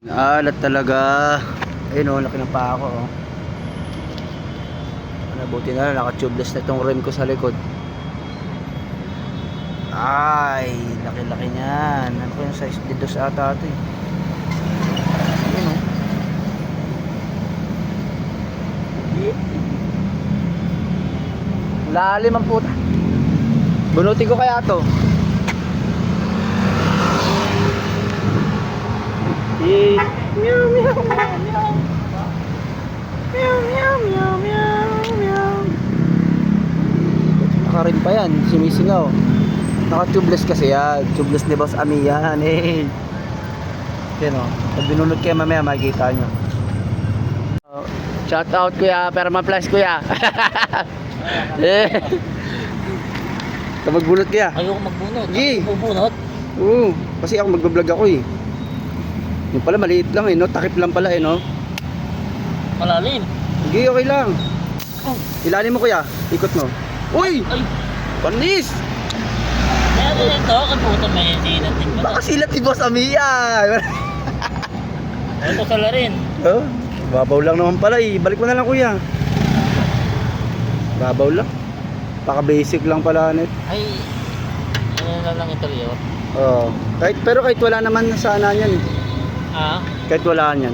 Naalat talaga. Ayun o, laki ng paa ko oh. Buti na lang, naka-tubeless na itong rim ko sa likod. Ay, laki-laki niyan. Ano ko yung size dito sa ata ito eh. Ayun o. Lalim ang puta. Bunutin ko kaya to. Meow meow meow meow. Meow meow meow meow meow. Nakarin pa yan, simisingaw. Naka-tubeless kasi yan. Tubeless ni Boss Ami yan eh. Yan o. Pag binunod kayo mamaya makikita nyo. Shout out kuya, Permaflash kuya. Eh. Magbunot kaya? Ayoko magbunot. Gi. Ako bubunot. Oo, kasi ako magbablog ako eh. Yung pala maliit lang eh, no? Takip lang pala eh, no? Malalim. Hindi, okay lang. Oh. Ilalim mo kuya, ikot mo. Uy! Ay. Panis! Kaya din ito, kaputo may sinating ba? Baka silat si Boss Amia! Ito sala rin. Oh, babaw lang naman pala eh. Balik mo na lang kuya. Babaw lang. Baka basic lang pala net. Ay, ano na lang ito yun? Oh, pero kahit wala naman sana yan. Ah? Kahit wala yan.